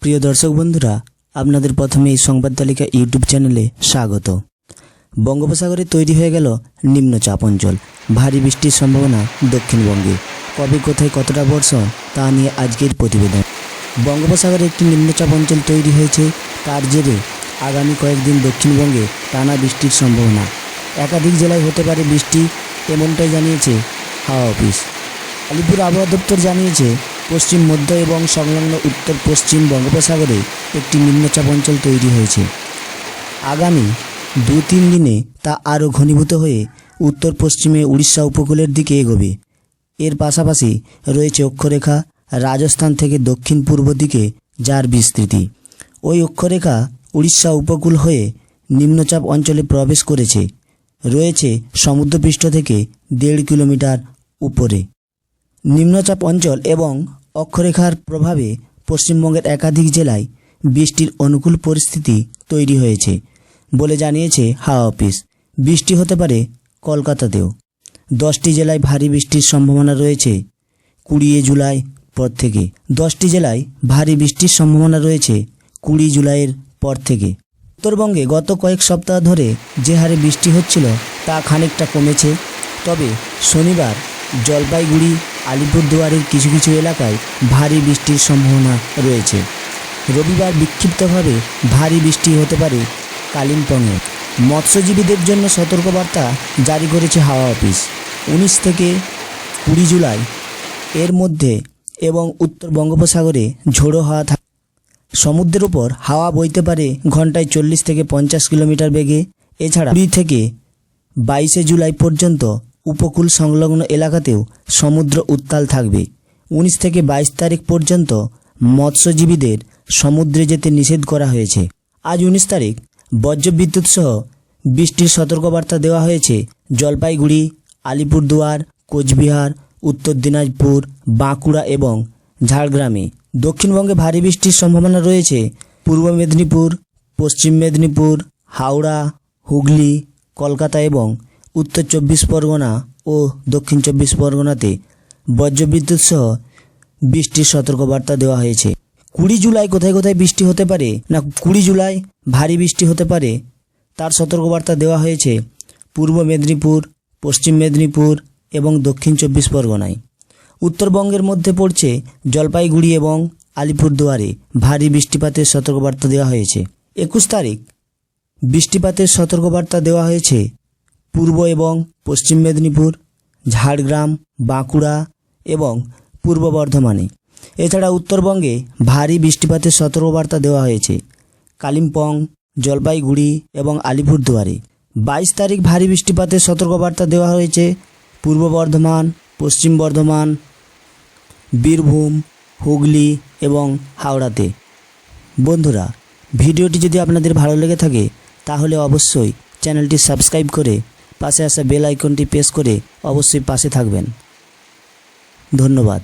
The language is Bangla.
প্রিয় দর্শক বন্ধুরা, আপনাদের প্রথমে এই সংবাদ তালিকা ইউটিউব চ্যানেলে স্বাগত। বঙ্গোপসাগরে তৈরি হয়ে গেল নিম্নচাপ অঞ্চল, ভারী বৃষ্টির সম্ভাবনা দক্ষিণবঙ্গে। কবে কোথায় কতটা বর্ষণ তা নিয়ে আজকের প্রতিবেদন। বঙ্গোপসাগরে একটি নিম্নচাপ অঞ্চল তৈরি হয়েছে, তার জেরে আগামী কয়েকদিন দক্ষিণবঙ্গে টানা বৃষ্টির সম্ভাবনা। একাধিক জেলায় হতে পারে বৃষ্টি, এমনটাই জানিয়েছে হাওয়া অফিস। আলিপুর আবহাওয়া দপ্তর জানিয়েছে, পশ্চিম মধ্য এবং সংলগ্ন উত্তর পশ্চিম বঙ্গোপসাগরে একটি নিম্নচাপ অঞ্চল তৈরি হয়েছে। আগামী 2-3 দিনে তা আরও ঘনীভূত হয়ে উত্তর পশ্চিমে উড়িষ্যা উপকূলের দিকে এগোবে। এর পাশাপাশি রয়েছে অক্ষরেখা রাজস্থান থেকে দক্ষিণ পূর্ব দিকে, যার বিস্তৃতি। ওই অক্ষরেখা উড়িষ্যা উপকূল হয়ে নিম্নচাপ অঞ্চলে প্রবেশ করেছে, রয়েছে সমুদ্রপৃষ্ঠ থেকে 1.5 কিলোমিটার উপরে। নিম্নচাপ অঞ্চল এবং অক্ষরেখার প্রভাবে পশ্চিমবঙ্গের একাধিক জেলায় বৃষ্টির অনুকূল পরিস্থিতি তৈরি হয়েছে বলে জানিয়েছে হাওয়া অফিস। বৃষ্টি হতে পারে কলকাতাতেও। 10টি জেলায় ভারী বৃষ্টির সম্ভাবনা রয়েছে 20 জুলাই পর থেকে। 10টি জেলায় ভারী বৃষ্টির সম্ভাবনা রয়েছে 20 জুলাইয়ের পর থেকে। উত্তরবঙ্গে গত কয়েক সপ্তাহ ধরে যে হারে বৃষ্টি হচ্ছিল তা খানিকটা কমেছে, তবে শনিবার জলপাইগুড়ি আলিপুরদুয়ারের কিছু কিছু এলাকায় ভারী বৃষ্টির সম্ভাবনা রয়েছে। রবিবার বিক্ষিপ্তভাবে ভারী বৃষ্টি হতে পারে কালিম্পংয়ে। মৎস্যজীবীদের জন্য সতর্কবার্তা জারি করেছে হাওয়া অফিস। 19 থেকে 20 জুলাই এর মধ্যে এবং উত্তর বঙ্গোপসাগরে ঝোড়ো হাওয়া সমুদ্রের উপর হাওয়া বইতে পারে ঘন্টায় 40 থেকে 50 কিলোমিটার বেগে। এছাড়া 20 থেকে 22 জুলাই পর্যন্ত উপকূল সংলগ্ন এলাকাতেও সমুদ্র উত্তাল থাকবে। 19 থেকে 22 তারিখ পর্যন্ত মৎস্যজীবীদের সমুদ্রে যেতে নিষেধ করা হয়েছে। আজ 19 তারিখ বজ্রবিদ্যুৎ সহ বৃষ্টির সতর্কবার্তা দেওয়া হয়েছে জলপাইগুড়ি, আলিপুরদুয়ার, কোচবিহার, উত্তর দিনাজপুর, বাঁকুড়া এবং ঝাড়গ্রামে। দক্ষিণবঙ্গে ভারী বৃষ্টির সম্ভাবনা রয়েছে পূর্ব মেদিনীপুর, পশ্চিম মেদিনীপুর, হাওড়া, হুগলি, কলকাতা এবং উত্তর 24 পরগনা ও দক্ষিণ 24 পরগনাতে বজ্রবিদ্যুৎ সহ বৃষ্টির সতর্কবার্তা দেওয়া হয়েছে। 20 জুলাই কোথায় কোথায় বৃষ্টি হতে পারে না 20 জুলাই ভারী বৃষ্টি হতে পারে, তার সতর্কবার্তা দেওয়া হয়েছে পূর্ব মেদিনীপুর, পশ্চিম মেদিনীপুর এবং দক্ষিণ 24 পরগনায়। উত্তরবঙ্গের মধ্যে পড়ছে জলপাইগুড়ি এবং আলিপুরদুয়ারে ভারী বৃষ্টিপাতের সতর্কবার্তা দেওয়া হয়েছে। 21 তারিখ বৃষ্টিপাতের সতর্কবার্তা দেওয়া হয়েছে পূর্ব এবং পশ্চিম মেদিনীপুর, ঝাড়গ্রাম, বাঁকুড়া এবং পূর্ব বর্ধমানে। এছাড়া উত্তরবঙ্গে ভারী বৃষ্টিপাতের সতর্কবার্তা দেওয়া হয়েছে কালিম্পং, জলপাইগুড়ি এবং আলিপুরদুয়ারে। 22 তারিখ ভারী বৃষ্টিপাতের সতর্কবার্তা দেওয়া হয়েছে পূর্ব বর্ধমান, পশ্চিম বর্ধমান, বীরভূম, হুগলি এবং হাওড়াতে। বন্ধুরা, ভিডিওটি যদি আপনাদের ভালো লেগে থাকে তাহলে অবশ্যই চ্যানেলটি সাবস্ক্রাইব করে পাশে আসা বেল আইকনটি প্রেস করে অবশ্যই পাশে থাকবেন। ধন্যবাদ।